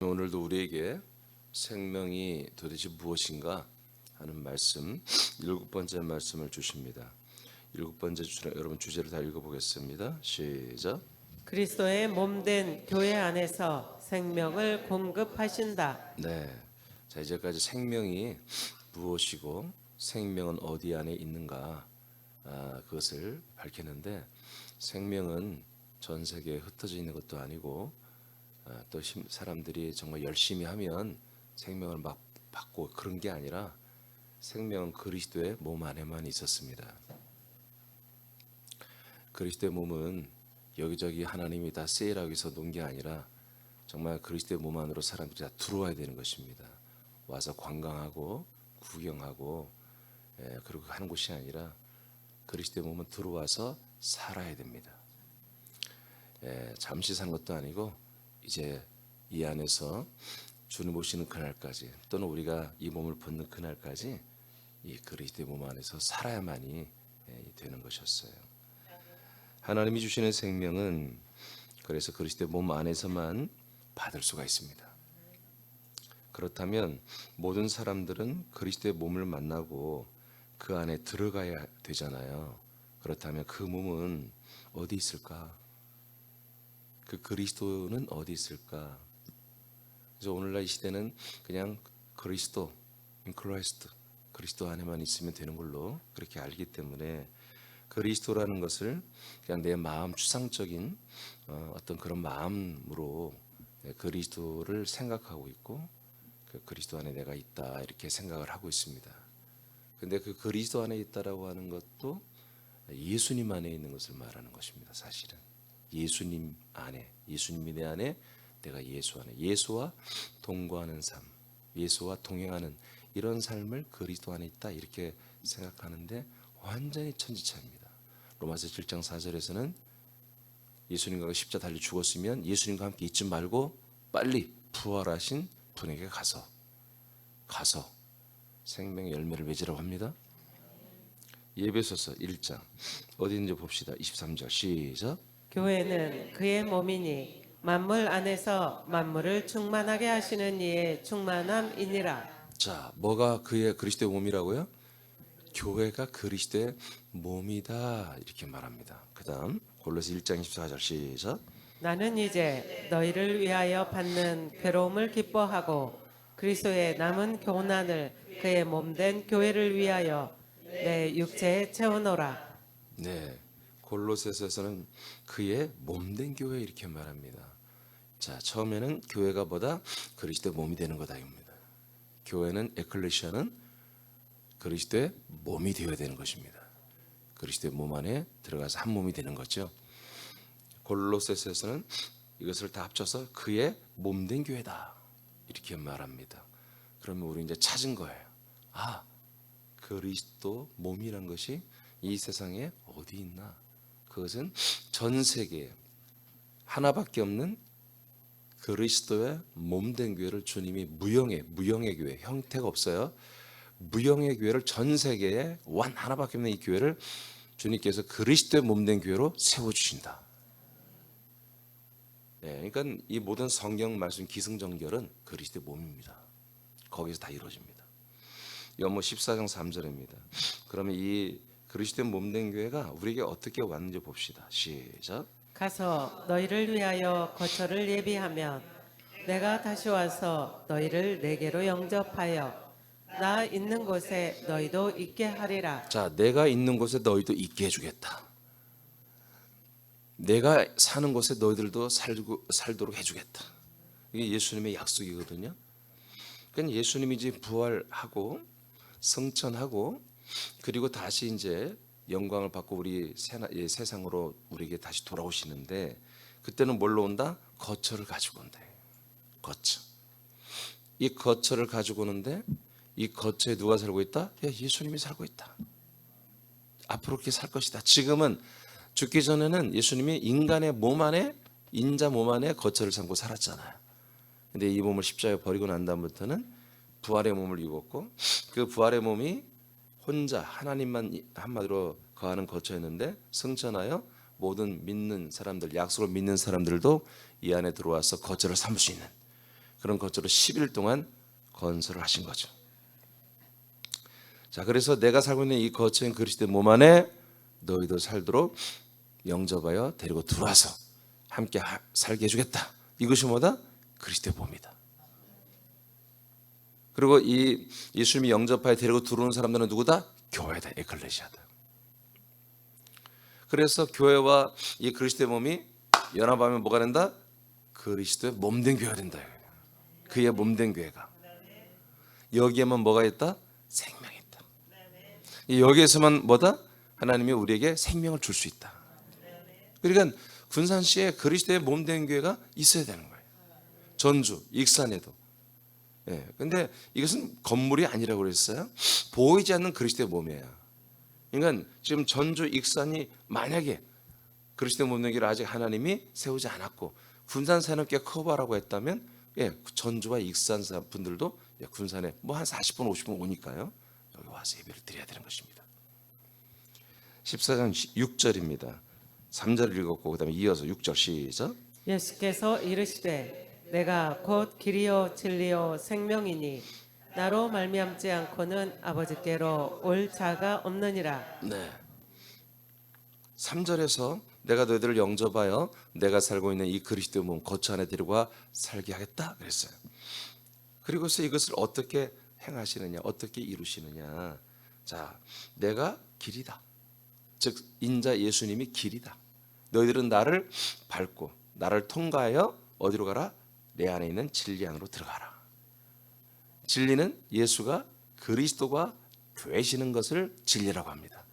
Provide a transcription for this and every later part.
오늘도 우리에게 생명이 도대체 무엇인가 하는 말씀, 7번째 말씀을 주십니다. 7번째 여러분 주제를 다 읽어보겠습니다. 시작. 그리스도의 몸된 교회 안에서 생명을 공급하신다. 네, 자 이제까지 생명이 무엇이고 생명은 어디 안에 있는가 그것을 밝히는데, 생명은 전 세계에 흩어져 있는 것도 아니고 또 사람들이 정말 열심히 하면 생명을 막 받고 그런 게 아니라, 생명은 그리스도의 몸 안에만 있었습니다. 그리스도의 몸은 여기저기 하나님이 다 세일하기 위해서 놓은 게 아니라 정말 그리스도의 몸 안으로 사람들이 다 들어와야 되는 것입니다. 와서 관광하고 구경하고 그리고 하는 곳이 아니라 그리스도의 몸은 들어와서 살아야 됩니다. 잠시 사는 것도 아니고 이제 이 안에서 주님 오시는 그날까지, 또는 우리가 이 몸을 벗는 그날까지 이 그리스도의 몸 안에서 살아야만이 되는 것이었어요. 하나님이 주시는 생명은 그래서 그리스도의 몸 안에서만 받을 수가 있습니다. 그렇다면 모든 사람들은 그리스도의 몸을 만나고 그 안에 들어가야 되잖아요. 그렇다면 그 몸은 어디 있을까? 그 그리스도는 어디 있을까? 그래서 오늘날 이 시대는 그냥 그리스도, 인클라이스트, 그리스도 안에만 있으면 되는 걸로 그렇게 알기 때문에, 그리스도라는 것을 그냥 내 마음 추상적인 어떤 그런 마음으로 그리스도를 생각하고 있고, 그 그리스도 안에 내가 있다 이렇게 생각을 하고 있습니다. 근데 그 그리스도 안에 있다라고 하는 것도 예수님 안에 있는 것을 말하는 것입니다. 사실은 예수님 안에, 예수님이 내 안에, 내가 예수 안에, 예수와 동거하는 삶, 예수와 동행하는 이런 삶을 그리스도 안에 있다 이렇게 생각하는데 완전히 천지차입니다. 로마서 7장 4절에서는 예수님과 십자가 달려 죽었으면 예수님과 함께 있지 말고 빨리 부활하신 분에게 가서 생명의 열매를 맺으라고 합니다. 에베소서 1장 어디 있는지 봅시다. 23절 시작. 교회는 그의 몸이니 만물 안에서 만물을 충만하게 하시는 이의 충만함이니라. 자, 뭐가 그의 그리스도의 몸이라고요? 교회가 그리스도의 몸이다 이렇게 말합니다. 그 다음 골로새 1장 24절 시작. 나는 이제 너희를 위하여 받는 괴로움을 기뻐하고 그리스도의 남은 교훈안을 그의 몸된 교회를 위하여 내 육체에 채우노라. 네, 골로새서에서는 그의 몸된 교회 이렇게 말합니다. 자, 처음에는 교회가 뭐다? 그리스도의 몸이 되는 거다입니다. 교회는, 에클레시아는 그리스도의 몸이 되어야 되는 것입니다. 그리스도의 몸 안에 들어가서 한 몸이 되는 거죠. 골로새서에서는 이것을 다 합쳐서 그의 몸된 교회다 이렇게 말합니다. 그러면 우리 이제 찾은 거예요. 아, 그리스도 몸이란 것이 이 세상에 어디 있나? 그것은 전 세계에 하나밖에 없는 그리스도의 몸된 교회를 주님이 무형의 교회, 형태가 없어요. 무형의 교회를 전 세계에 하나밖에 없는 이 교회를 주님께서 그리스도의 몸된 교회로 세워주신다. 그러니까 이 모든 성경 말씀 기승전결은 그리스도의 몸입니다. 거기서 다 이루어집니다. 요한복음 14장 3절입니다. 그러면 이 그리스도의 몸된 교회가 우리에게 어떻게 왔는지 봅시다. 시작. 가서 너희를 위하여 거처를 예비하면 내가 다시 와서 너희를 내게로 영접하여 나 있는 곳에 너희도 있게 하리라. 자, 내가 있는 곳에 너희도 있게 해주겠다. 내가 사는 곳에 너희들도 살도록 해주겠다. 이게 예수님의 약속이거든요. 그러니까 예수님이 이제 부활하고 승천하고 그리고 다시 이제 영광을 받고 우리 세상으로 우리에게 다시 돌아오시는데, 그때는 뭘로 온다? 거처를 가지고 온다. 거처. 이 거처를 가지고 오는데 이 거처에 누가 살고 있다? 예수님이 살고 있다. 앞으로 그렇게 살 것이다. 지금은 죽기 전에는 예수님이 인간의 몸 안에, 인자 몸 안에 거처를 삼고 살았잖아요. 근데 이 몸을 십자가에 버리고 난 다음부터는 부활의 몸을 입었고, 그 부활의 몸이 혼자 하나님만 한마디로 거하는 거처였는데 승천하여 모든 믿는 사람들, 약속을 믿는 사람들도 이 안에 들어와서 거처를 삼을 수 있는 그런 것으로 10일 동안 건설을 하신 거죠. 자, 그래서 내가 살고 있는 이 거처인 그리스도의 몸 안에 너희도 살도록 영접하여 데리고 들어와서 함께 살게 해주겠다. 이것이 뭐다? 그리스도의 몸이다. 그리고 이 예수님이 영접하여 데리고 들어오는 사람들은 누구다? 교회다. 에클레시아다. 그래서 교회와 이 그리스도의 몸이 연합하면 뭐가 된다? 그리스도의 몸된 교회가 된다. 그의 몸된 교회가. 여기에만 뭐가 있다? 생명이 있다. 여기에서만 뭐다? 하나님이 우리에게 생명을 줄 수 있다. 그러니까 군산시에 그리스도의 몸된 교회가 있어야 되는 거예요. 전주, 익산에도. 예, 근데 이것은 건물이 아니라고 그랬어요. 보이지 않는 그리스도의 몸이에요. 그러니까 지금 전주, 익산이 만약에 그리스도의 몸된 교회를 아직 하나님이 세우지 않았고 군산 산업계 커버라고 했다면, 예, 전주와 익산 분들도 군산에 뭐 한 40분, 50분 오니까요. 여기 와서 예배를 드려야 되는 것입니다. 14장 6절입니다. 3절을 읽었고 그다음에 이어서 6절 시작. 예수께서 이르시되 내가 곧 길이요 진리요 생명이니 나로 말미암지 않고는 아버지께로 올 자가 없느니라. 네. 3절에서 내가 너희들을 영접하여 내가 살고 있는 이 그리스도의 몸 거처 안에 데리고 살게 하겠다 그랬어요. 그리고서 이것을 어떻게 행하시느냐, 어떻게 이루시느냐. 자, 내가 길이다. 즉 인자 예수님이 길이다. 너희들은 나를 밟고 나를 통과하여 어디로 가라? 내 안에 있는 진리 안으로 들어가라. 진리는 예수가 그리스도가 되시는 것을 진리라고 합니다.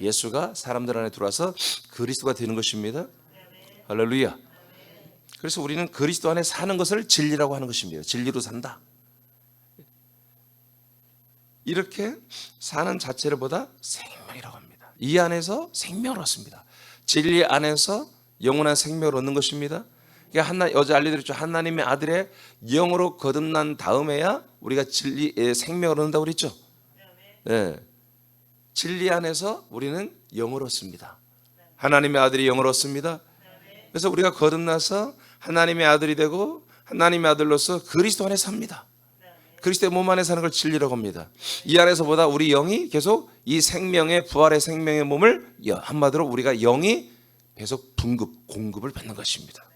예수가 사람들 안에 들어와서 그리스도가 되는 것입니다. 할렐루야. 그래서 우리는 그리스도 안에 사는 것을 진리라고 하는 것입니다. 진리로 산다. 이렇게 사는 자체를 보다 생명이라고 합니다. 이 안에서 생명을 얻습니다. 진리 안에서 영원한 생명을 얻는 것입니다. 어제 알려드렸죠. 하나님의 아들의 영으로 거듭난 다음에야 우리가 진리의 생명을 얻는다고 그랬죠. 네. 진리 안에서 우리는 영을 얻습니다. 하나님의 아들이 영을 얻습니다. 그래서 우리가 거듭나서 하나님의 아들이 되고 하나님의 아들로서 그리스도 안에 삽니다. 그리스도의 몸 안에 사는 걸 진리라고 합니다. 이 안에서보다 우리 영이 계속 이 생명의 부활의 생명의 몸을 한마디로 우리가 영이 계속 공급을 받는 것입니다.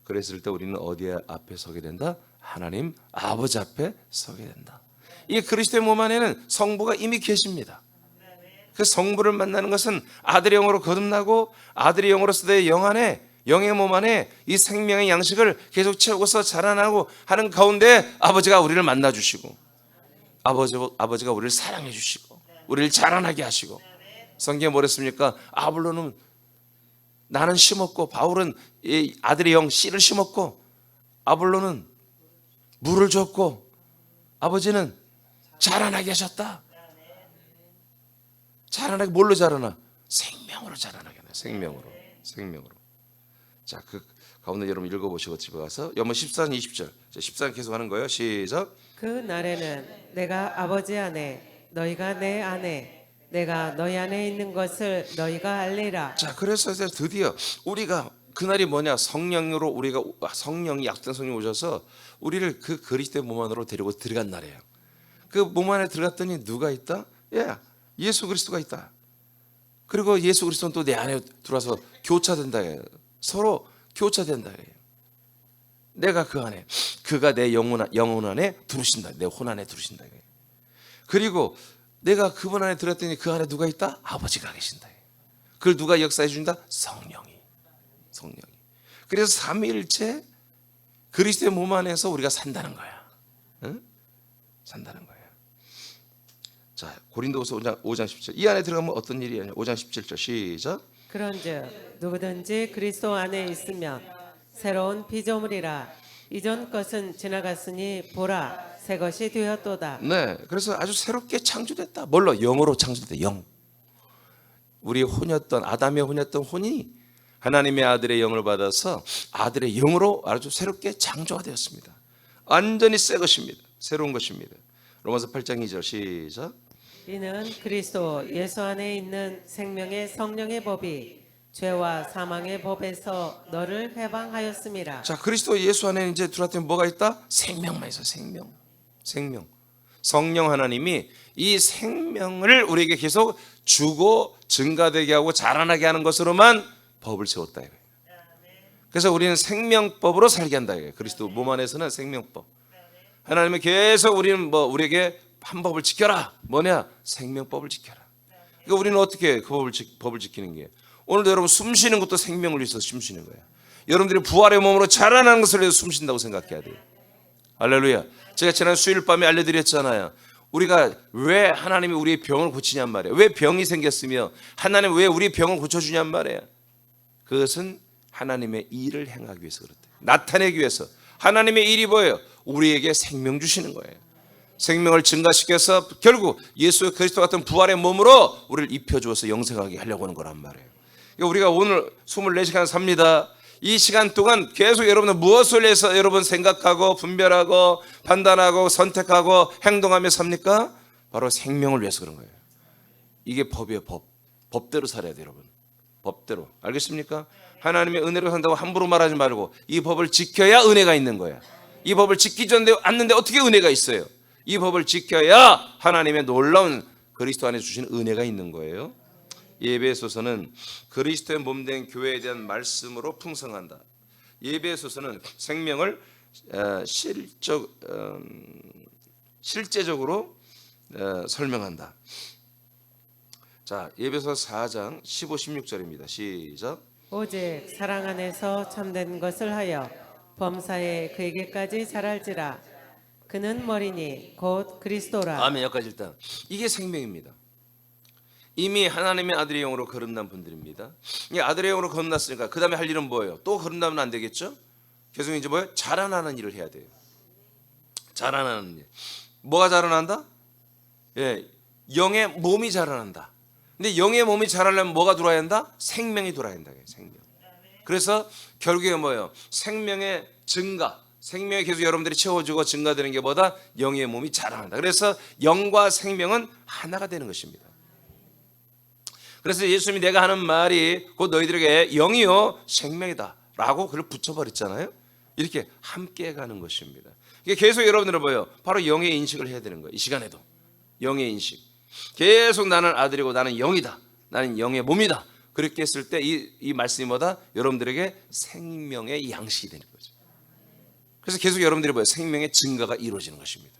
그랬을 때 우리는 어디 앞에 서게 된다? 하나님 아버지 앞에 서게 된다. 이 그리스도의 몸 안에는 성부가 이미 계십니다. 그 성부를 만나는 것은 아들의 영으로 거듭나고 아들의 영으로서 내 영 안에 영의 몸 안에 이 생명의 양식을 계속 채우고서 자라나고 하는 가운데 아버지가 우리를 만나주시고 아버지가 우리를 사랑해 주시고 우리를 자라나게 하시고 성경에 뭐랬습니까? 아볼로는 나는 심었고 바울은 이 아들의 영 씨를 심었고 아볼로는 물을 줬고 아버지는 자라나게 하셨다. 자라나게 뭘로 자라나? 생명으로 자라나게 하네. 생명으로. 자, 그 가운데 여러분 읽어보시고 집에 가서 연문 14장 20절 14장 계속 하는 거예요. 시작. 그 날에는 내가 아버지 안에 너희가 내 안에 내가 너희 안에 있는 것을 너희가 알리라. 자, 그래서 이제 드디어 우리가 그날이 뭐냐? 성령으로 우리가 성령이 약속된 성령이 오셔서 우리를 그 그리스도의 몸 안으로 데리고 들어간 날이에요. 그 몸 안에 들어갔더니 누가 있다? 예, 예수 그리스도가 있다. 그리고 예수 그리스도는 또 내 안에 들어와서 교차된다. 서로 교차된다. 내가 그 안에, 그가 내 영혼 안에 들으신다. 내 혼 안에 들으신다. 그리고 내가 그분 안에 들었더니 그 안에 누가 있다? 아버지가 계신다. 그걸 누가 역사해 준다? 성령이. 그래서 삼위일체 그리스도의 몸 안에서 우리가 산다는 거야. 응? 산다는 거야. 자, 고린도후서 5장 17절. 이 안에 들어가면 어떤 일이 아니냐? 5장 17절 시작. 그런즉 누구든지 그리스도 안에 있으면 새로운 피조물이라. 이전 것은 지나갔으니 보라 새 것이 되었도다. 네, 그래서 아주 새롭게 창조됐다. 뭘로? 영으로 창조됐다. 영. 우리 혼이었던 아담의 혼이었던 혼이 하나님의 아들의 영을 받아서 아들의 영으로 아주 새롭게 창조가 되었습니다. 완전히 새 것입니다. 새로운 것입니다. 로마서 8장 2절 시작. 이는 그리스도 예수 안에 있는 생명의 성령의 법이 죄와 사망의 법에서 너를 해방하였음이라. 자, 그리스도 예수 안에 이제 들어왔더니 뭐가 있다? 생명만 있어. 생명. 성령 하나님이 이 생명을 우리에게 계속 주고 증가되게 하고 자라나게 하는 것으로만 법을 세웠다 이거예요. 그래서 우리는 생명법으로 살게 한다 이거예요. 그리스도 몸 안에서는 생명법. 하나님은 계속 우리에게 한 법을 지켜라. 뭐냐? 생명법을 지켜라. 그러니까 우리는 어떻게 그 법을 지키는 게? 오늘도 여러분 숨 쉬는 것도 생명을 위해서 숨 쉬는 거예요. 여러분들이 부활의 몸으로 자라나는 것을 위해서 숨 쉰다고 생각해야 돼요. 할렐루야. 제가 지난 수요일 밤에 알려드렸잖아요. 우리가 왜 하나님이 우리의 병을 고치냔 말이에요. 왜 병이 생겼으며 하나님 왜 우리의 병을 고쳐주냔 말이에요. 그것은 하나님의 일을 행하기 위해서 그렇대요. 나타내기 위해서. 하나님의 일이 뭐예요? 우리에게 생명 주시는 거예요. 생명을 증가시켜서 결국 예수 그리스도 같은 부활의 몸으로 우리를 입혀주어서 영생하게 하려고 하는 거란 말이에요. 그러니까 우리가 오늘 24시간 삽니다. 이 시간 동안 계속 여러분은 무엇을 해서 여러분 생각하고 분별하고 판단하고 선택하고 행동하며 삽니까? 바로 생명을 위해서 그런 거예요. 이게 법이에요. 법대로 살아야 돼요, 여러분. 법대로. 알겠습니까? 하나님의 은혜로 산다고 함부로 말하지 말고 이 법을 지켜야 은혜가 있는 거야. 이 법을 지키지 않는데 어떻게 은혜가 있어요? 이 법을 지켜야 하나님의 놀라운 그리스도 안에 주신 은혜가 있는 거예요. 예배소서는 그리스도의 몸된 교회에 대한 말씀으로 풍성한다. 예배소서는 생명을 실제적으로 설명한다. 자, 예배소 4장 15, 16절입니다. 시작. 오직 사랑 안에서 참된 것을 하여 범사에 그에게까지 자랄지라. 그는 머리니 곧 그리스도라. 아멘. 여기까지 일단 이게 생명입니다. 이미 하나님의 아들의 영으로 거듭난 분들입니다. 이 아들의 영으로 거듭났으니까 그 다음에 할 일은 뭐예요? 또 거듭나면 안 되겠죠? 계속 이제 뭐예요? 자라나는 일을 해야 돼요. 자라나는 일. 뭐가 자라난다? 예, 영의 몸이 자라난다. 근데 영의 몸이 자라려면 뭐가 들어야 한다? 생명이 들어야 한다. 생명. 그래서 결국에 뭐예요? 생명의 증가. 생명이 계속 여러분들이 채워주고 증가되는 게 뭐다? 영의 몸이 자라난다. 그래서 영과 생명은 하나가 되는 것입니다. 그래서 예수님이 내가 하는 말이 곧 너희들에게 영이요 생명이다 라고 그걸 붙여버렸잖아요. 이렇게 함께 가는 것입니다. 이게 계속 여러분들은 뭐예요? 바로 영의 인식을 해야 되는 거예요. 이 시간에도 영의 인식. 계속 나는 아들이고 나는 영이다. 나는 영의 몸이다. 그렇게 했을 때 이 말씀이 뭐다? 여러분들에게 생명의 양식이 되는 거죠. 그래서 계속 여러분들이 뭐예요? 생명의 증가가 이루어지는 것입니다.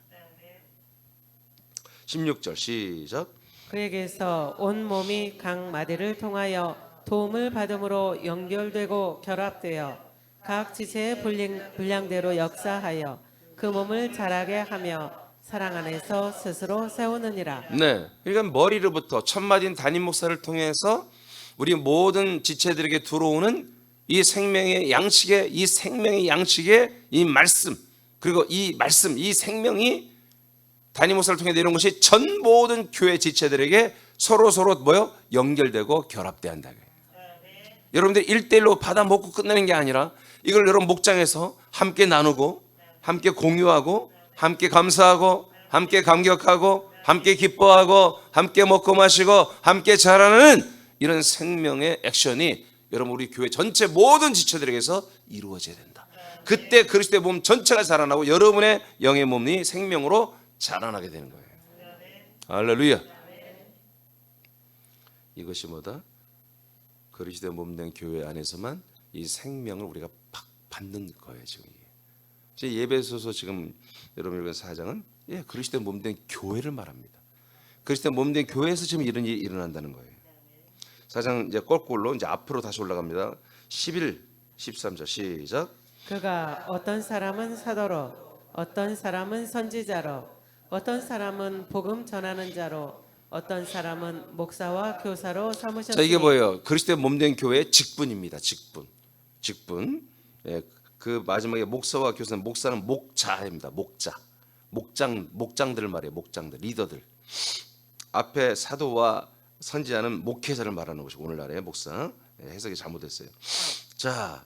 16절 시작. 그에게서 온 몸이 각 마디를 통하여 도움을 받음으로 연결되고 결합되어 각 지체의 분량대로 역사하여 그 몸을 자라게 하며 사랑 안에서 스스로 세우느니라. 네, 그러니까 머리로부터 천마디인 담임 목사를 통해서 우리 모든 지체들에게 들어오는 이 생명의 양식의 이 말씀, 그리고 이 말씀, 이 생명이 담임 목사를 통해 내려온 것이 전 모든 교회 지체들에게 서로 뭐요? 연결되고 결합돼야 한다. 여러분들 1대1로 받아 먹고 끝내는 게 아니라 이걸 여러분 목장에서 함께 나누고 함께 공유하고 함께 감사하고 함께 감격하고 함께 기뻐하고 함께 먹고 마시고 함께 자라는 이런 생명의 액션이 여러분 우리 교회 전체 모든 지체들에게서 이루어져야 된다. 그때 그리스도의 몸 전체가 자라나고 여러분의 영의 몸이 생명으로 자라나게 되는 거예요. 할렐루야. 이것이 뭐다? 그리스도의 몸된 교회 안에서만 이 생명을 우리가 받는 거예요. 지금 이게 예배소서 지금 여러분 읽은 4장은 그리스도의 몸된 교회를 말합니다. 그리스도의 몸된 교회에서 지금 이런 일이 일어난다는 거예요. 4장 이제 거꾸로 이제 앞으로 다시 올라갑니다. 11, 13절 시작. 그가 어떤 사람은 사도로, 어떤 사람은 선지자로, 어떤 사람은 복음 전하는 자로, 어떤 사람은 목사와 교사로 삼으셨으니. 자, 이게 뭐예요? 그리스도의 몸된 교회의 직분입니다. 직분. 예, 그 마지막에 목사와 교사는 목사는 목자입니다. 목장들을 말해요. 목장들, 리더들. 앞에 사도와 선지자는 목회자를 말하는 것이고 오늘날의 목사. 해석이 잘못됐어요. 자,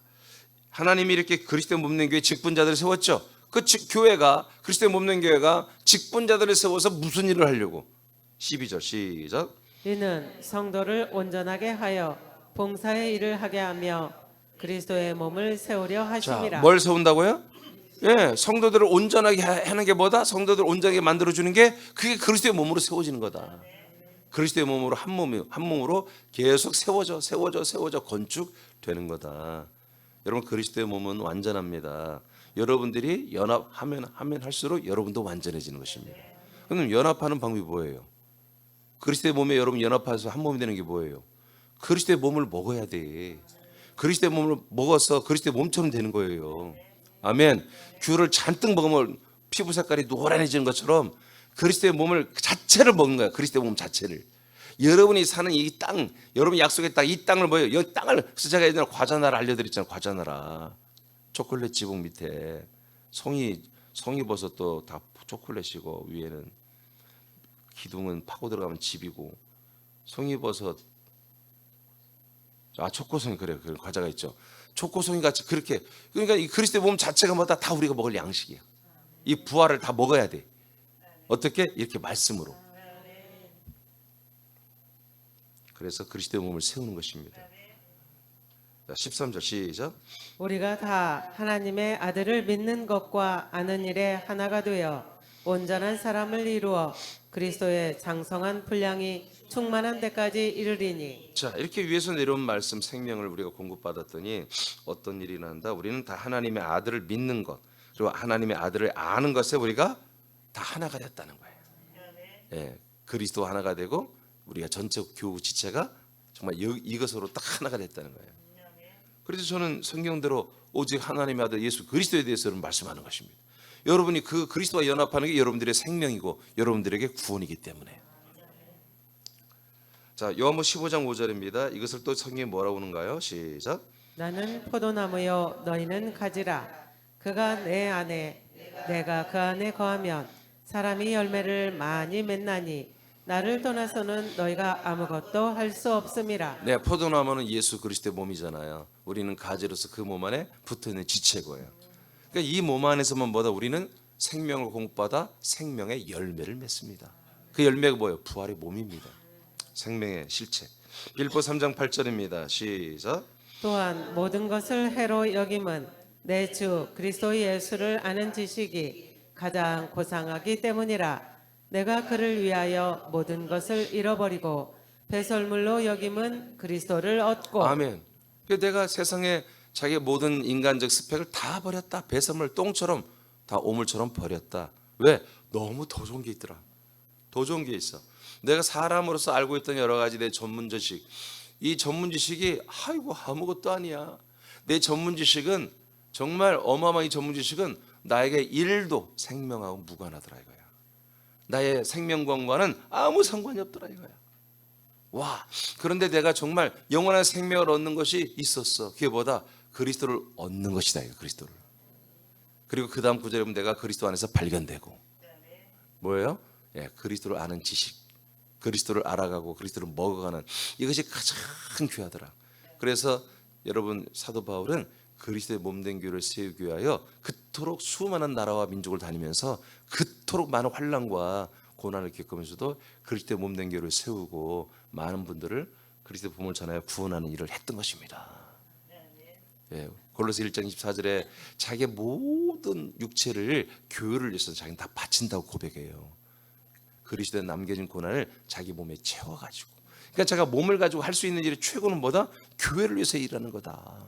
하나님이 이렇게 그리스도의 몸된 교회 직분자들을 세웠죠. 그 교회가 그리스도의 몸된 교회가 직분자들을 세워서 무슨 일을 하려고? 12절 시작. 이는 성도를 온전하게 하여 봉사의 일을 하게 하며 그리스도의 몸을 세우려 자, 하심이라. 뭘 세운다고요? 예, 성도들을 온전하게 하는 게 뭐다? 성도들을 온전하게 만들어 주는 게 그게 그리스도의 몸으로 세워지는 거다. 그리스도의 몸으로 한 몸으로 계속 세워져 건축되는 거다. 여러분 그리스도의 몸은 완전합니다. 여러분들이 연합하면 할수록 여러분도 완전해지는 것입니다. 그럼 연합하는 방법이 뭐예요? 그리스도의 몸에 여러분 연합해서 한 몸이 되는 게 뭐예요? 그리스도의 몸을 먹어야 돼. 그리스도의 몸을 먹어서 그리스도의 몸처럼 되는 거예요. 아멘. 귤을 잔뜩 먹으면 피부 색깔이 노란해지는 것처럼 그리스도의 몸을 자체를 먹는 거야. 그리스도의 몸 자체를. 여러분이 사는 이 땅, 여러분이 약속의 땅, 이 땅을 뭐예요? 이 땅을, 그래서 제가 예전에 과자나라 알려드렸잖아요. 과자나라. 초콜릿 지붕 밑에 송이버섯도 다 초콜릿이고 위에는 기둥은 파고 들어가면 집이고 송이버섯 초코송이 그래요. 그런 과자가 있죠. 초코송이 같이 그렇게 그러니까 이 그리스도의 몸 자체가 뭐다 다 우리가 먹을 양식이야. 이 부활을 다 먹어야 돼. 어떻게? 이렇게 말씀으로. 그래서 그리스도의 몸을 세우는 것입니다. 자, 13절 시작. 우리가 다 하나님의 아들을 믿는 것과 아는 일에 하나가 되어 온전한 사람을 이루어 그리스도의 장성한 분량이 충만한 데까지 이르리니. 자, 이렇게 위에서 내려온 말씀 생명을 우리가 공급받았더니 어떤 일이 난다? 우리는 다 하나님의 아들을 믿는 것 그리고 하나님의 아들을 아는 것에 우리가 다 하나가 됐다는 거예요. 예, 그리스도 하나가 되고 우리가 전체 교우 지체가 정말 이것으로 딱 하나가 됐다는 거예요. 그래서 저는 성경대로 오직 하나님의 아들 예수 그리스도에 대해서는 말씀하는 것입니다. 여러분이 그 그리스도와 연합하는 게 여러분들의 생명이고 여러분들에게 구원이기 때문에. 자, 요한복음 15장 5절입니다. 이것을 또 성경에 뭐라고 하는가요? 시작. 나는 포도나무요 너희는 가지라. 그가 내 안에 내가 그 안에 거하면 사람이 열매를 많이 맺나니 나를 떠나서는 너희가 아무것도 할 수 없음이라. 네, 포도나무는 예수 그리스도의 몸이잖아요. 우리는 가지로서 그 몸 안에 붙어있는 지체고요. 그러니까 이 몸 안에서만 뭐다 우리는 생명을 공급받아 생명의 열매를 맺습니다. 그 열매가 뭐예요? 부활의 몸입니다. 생명의 실체. 빌보 3장 8절입니다. 시작. 또한 모든 것을 해로 여김은 내 주 그리스도 예수를 아는 지식이 가장 고상하기 때문이라. 내가 그를 위하여 모든 것을 잃어버리고 배설물로 여김은 그리스도를 얻고. 아멘. 그래서 내가 세상에 자기의 모든 인간적 스펙을 다 버렸다. 배설물 똥처럼 다 오물처럼 버렸다. 왜? 너무 더 좋은 게 있더라. 더 좋은 게 있어. 내가 사람으로서 알고 있던 여러 가지 내 전문 지식, 이 전문 지식이 아이고 아무것도 아니야. 내 전문 지식은 정말 어마어마한 전문 지식은 나에게 일도 생명하고 무관하더라 이거야. 나의 생명과는 아무 상관이 없더라 이거야. 와, 그런데 내가 정말 영원한 생명을 얻는 것이 있었어. 그게 뭐다? 그리스도를 얻는 것이다 이거 그리스도를. 그리고 그 다음 구절에 보면 내가 그리스도 안에서 발견되고 뭐예요? 예, 그리스도를 아는 지식, 그리스도를 알아가고 그리스도를 먹어가는 이것이 가장 귀하더라. 그래서 여러분 사도 바울은 그리스도의 몸된 교회를 세우기 위하여 그토록 수많은 나라와 민족을 다니면서 그토록 많은 환난과 고난을 겪으면서도 그리스도의 몸된 교회를 세우고 많은 분들을 그리스도의 복음을 전하여 구원하는 일을 했던 것입니다. 예, 골로새 1장 24절에 자기의 모든 육체를 교회를 위해서 자기는 다 바친다고 고백해요. 그리스도에 남겨진 고난을 자기 몸에 채워가지고. 그러니까 제가 몸을 가지고 할 수 있는 일의 최고는 뭐다? 교회를 위해서 일하는 거다.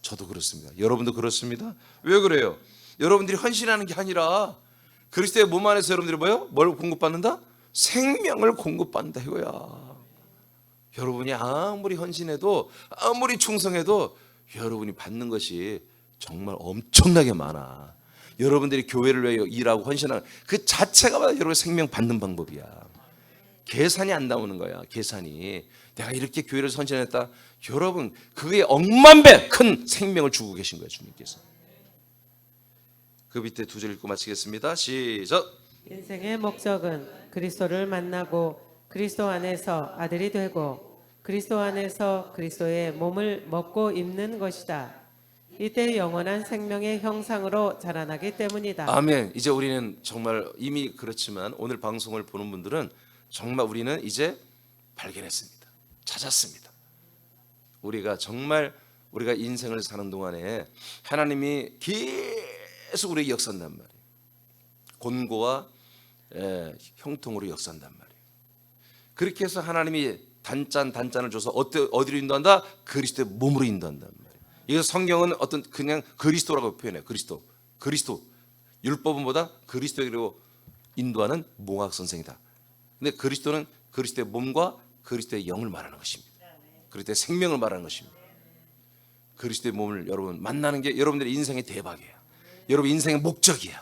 저도 그렇습니다. 여러분도 그렇습니다. 왜 그래요? 여러분들이 헌신하는 게 아니라 그리스도의 몸 안에서 여러분들이 뭐예요? 뭘 공급받는다? 생명을 공급받는다 이거야. 여러분이 아무리 헌신해도 아무리 충성해도 여러분이 받는 것이 정말 엄청나게 많아. 여러분들이 교회를 위해 일하고 헌신하는 그 자체가 여러분 생명 받는 방법이야. 계산이 안 나오는 거야. 계산이 내가 이렇게 교회를 헌신했다. 여러분 그게 억만 배 큰 생명을 주고 계신 거예요. 주님께서. 그 밑에 두 절 읽고 마치겠습니다. 시작. 인생의 목적은 그리스도를 만나고 그리스도 안에서 아들이 되고 그리스도 안에서 그리스도의 몸을 먹고 입는 것이다. 이때 영원한 생명의 형상으로 자라나기 때문이다. 아멘. 이제 우리는 정말 이미 그렇지만 오늘 방송을 보는 분들은 정말 우리는 이제 발견했습니다. 찾았습니다. 우리가 정말 우리가 인생을 사는 동안에 하나님이 계속 우리에게 역사한단 말이에요. 곤고와 형통으로 역사한단 말이에요. 그렇게 해서 하나님이 단짠을 줘서 어디로 인도한다? 그리스도의 몸으로 인도한단 말이에요. 이거 성경은 어떤 그냥 그리스도라고 표현해요. 그리스도. 율법은 보다 그리스도로 인도하는 몽학 선생이다. 근데 그리스도는 그리스도의 몸과 그리스도의 영을 말하는 것입니다. 그리스도의 생명을 말하는 것입니다. 그리스도의 몸을 여러분 만나는 게 여러분들의 인생의 대박이에요. 여러분 인생의 목적이에요.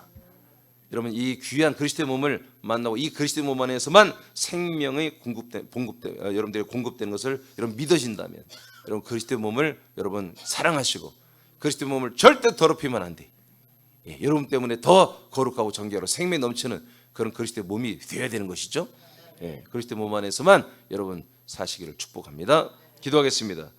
여러분 이 귀한 그리스도의 몸을 만나고 이 그리스도의 몸 안에서만 생명의 여러분들이 공급되는 것을 여러분 믿어진다면 여러분 그리스도의 몸을 여러분 사랑하시고 그리스도의 몸을 절대 더럽히면 안 돼. 여러분 때문에 더 거룩하고 정결하고 생명 넘치는 그런 그리스도의 몸이 되어야 되는 것이죠. 그리스도의 몸 안에서만 여러분 사시기를 축복합니다. 기도하겠습니다.